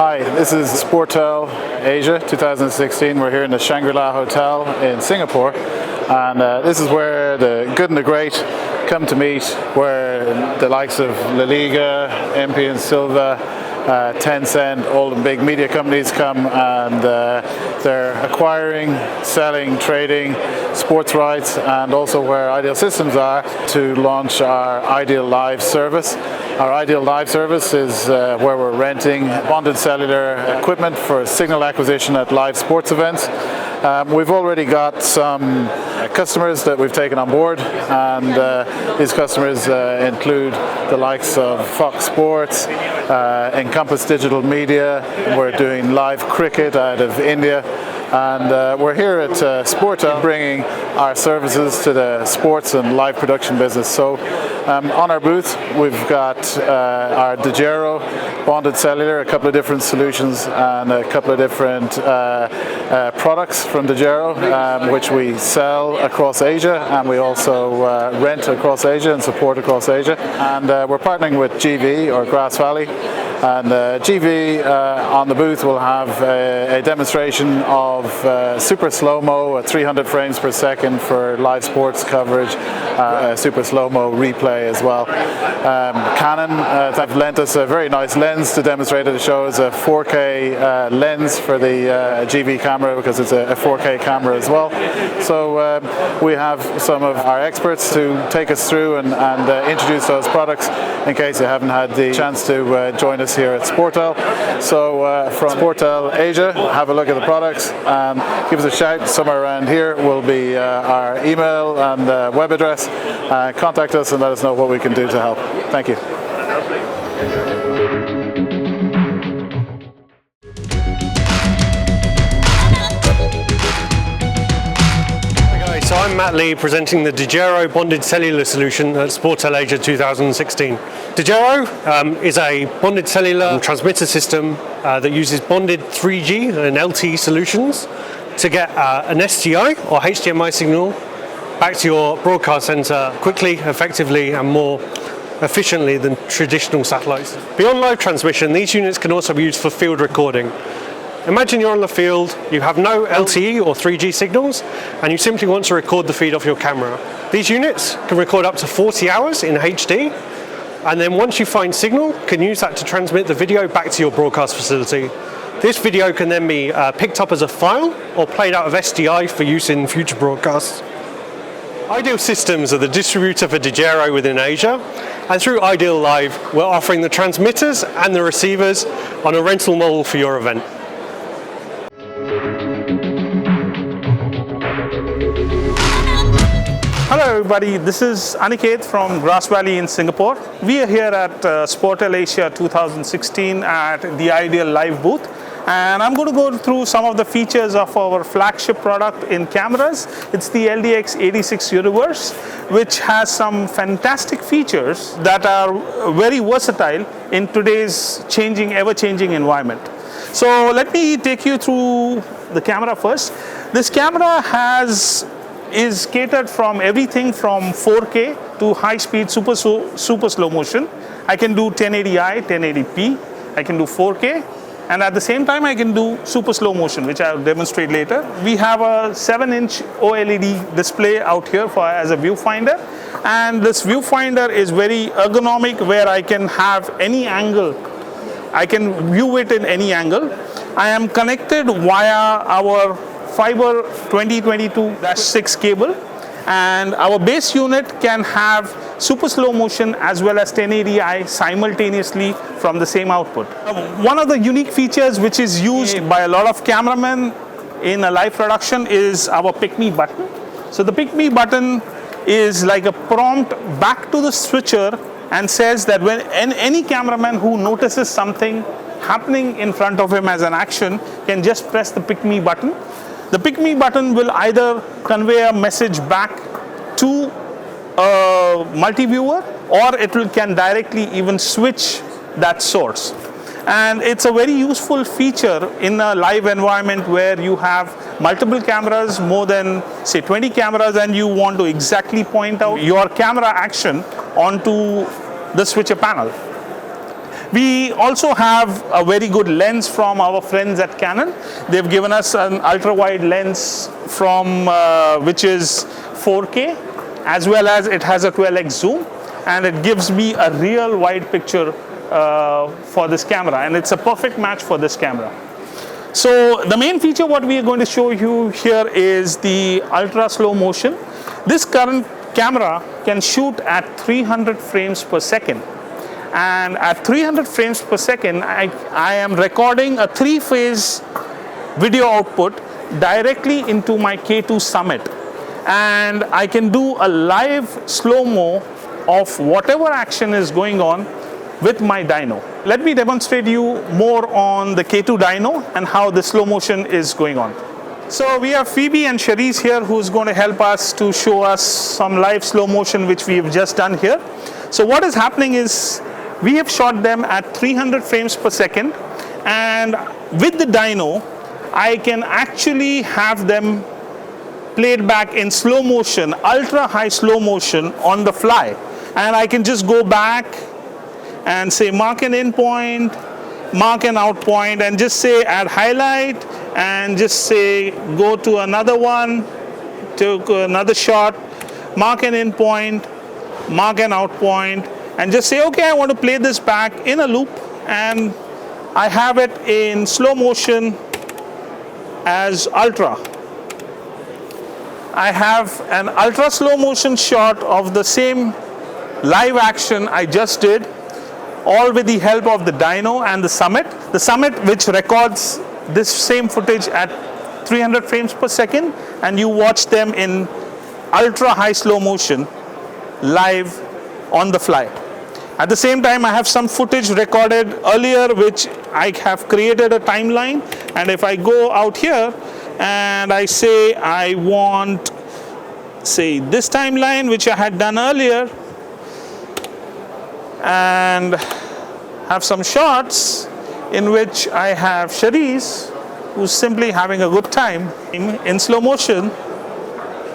Hi, this is Sportel Asia 2016. We're here in the Shangri-La Hotel in Singapore, and this is where the good and the great come to meet, where the likes of La Liga, MP and Silva, Tencent, all the big media companies come, and they're acquiring, selling, trading sports rights, and also where Ideal Systems are to launch our Ideal Live service. Our Ideal Live service is where we're renting bonded cellular equipment for signal acquisition at live sports events. We've already got some customers that we've taken on board, and these customers include the likes of Fox Sports, Encompass Digital Media. We're doing live cricket out of India, and we're here at Sportel bringing our services to the sports and live production business. So on our booth we've got our Dejero bonded cellular, a couple of different solutions and a couple of different products from Dejero, which we sell across Asia, and we also rent across Asia and support across Asia. And we're partnering with GV, or Grass Valley, and GV on the booth will have a demonstration of super slow-mo at 300 frames per second for live sports coverage, super slow-mo replay as well. Canon have lent us a very nice lens to demonstrate at the show. It's a 4K lens for the GV camera, because it's a 4K camera as well. So we have some of our experts to take us through and introduce those products in case you haven't had the chance to join us here at Sportel. So from Sportel Asia, have a look at the products and give us a shout. Somewhere around here will be our email and web address. Contact us and let us know what we can do to help. Thank you. So I'm Matt Lee, presenting the Dejero bonded cellular solution at Sportel Asia 2016. Dejero is a bonded cellular transmitter system that uses bonded 3G and LTE solutions to get an SDI or HDMI signal back to your broadcast center quickly, effectively, and more efficiently than traditional satellites. Beyond live transmission, these units can also be used for field recording. Imagine you're on the field, you have no LTE or 3G signals, and you simply want to record the feed off your camera. These units can record up to 40 hours in HD, and then once you find signal, can use that to transmit the video back to your broadcast facility. This video can then be picked up as a file or played out of SDI for use in future broadcasts. Ideal Systems are the distributor for Dejero within Asia, and through Ideal Live, we're offering the transmitters and the receivers on a rental model for your event. Hello everybody, this is Aniket from Grass Valley in Singapore. We are here at Sportel Asia 2016 at the Ideal Live booth, and I'm going to go through some of the features of our flagship product in cameras. It's the LDX86 Universe, which has some fantastic features that are very versatile in today's ever-changing environment. So let me take you through the camera first. This camera is catered from everything from 4K to high-speed super slow motion. I can do 1080i, 1080p, I can do 4K, and at the same time I can do super slow motion, which I'll demonstrate later. We have a 7-inch OLED display out here as a viewfinder, and this viewfinder is very ergonomic, where I can have any angle. I can view it in any angle. I am connected via our fiber 2022-6 cable, and our base unit can have super slow motion as well as 1080i simultaneously from the same output. One of the unique features which is used by a lot of cameramen in a live production is our Pick Me button. So the Pick Me button is like a prompt back to the switcher and says that when any cameraman who notices something happening in front of him as an action can just press the Pick Me button. The Pick Me button will either convey a message back to a multi-viewer, or it can directly even switch that source. And it's a very useful feature in a live environment where you have multiple cameras, more than say 20 cameras, and you want to exactly point out your camera action onto the switcher panel. We also have a very good lens from our friends at Canon. They've given us an ultra-wide lens from which is 4K, as well as it has a 12x zoom, and it gives me a real wide picture for this camera, and it's a perfect match for this camera. So the main feature what we are going to show you here is the ultra slow motion. This current camera can shoot at 300 frames per second, and at 300 frames per second I am recording a 3-phase video output directly into my K2 Summit, and I can do a live slow-mo of whatever action is going on with my dyno. Let me demonstrate you more on the K2 dyno and how the slow motion is going on. So we have Phoebe and Cherise here who's going to help us to show us some live slow motion which we've just done here. So what is happening is we have shot them at 300 frames per second, and with the dyno I can actually have them played back in slow motion, ultra high slow motion on the fly, and I can just go back and say mark an in point, mark an out point, and just say add highlight, and just say go to another one, to another shot, mark an in point, mark an out point, and just say okay, I want to play this back in a loop, and I have it in slow motion as ultra. I have an ultra slow motion shot of the same live action I just did, all with the help of the dyno and the Summit. The Summit which records this same footage at 300 frames per second, and you watch them in ultra high slow motion live on the fly. At the same time, I have some footage recorded earlier which I have created a timeline, and if I go out here and I say I want, say, this timeline which I had done earlier, and have some shots in which I have Cherise who's simply having a good time in slow motion.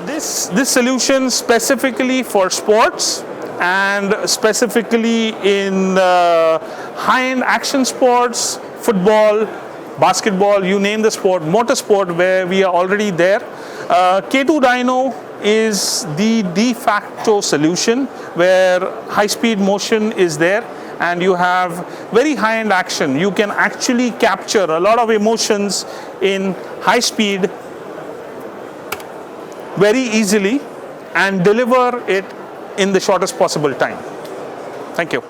This solution specifically for sports, and specifically in high-end action sports, football, basketball, you name the sport, motorsport, where we are already there. K2 dyno is the de facto solution where high-speed motion is there and you have very high-end action. You can actually capture a lot of emotions in high speed very easily and deliver it in the shortest possible time. Thank you.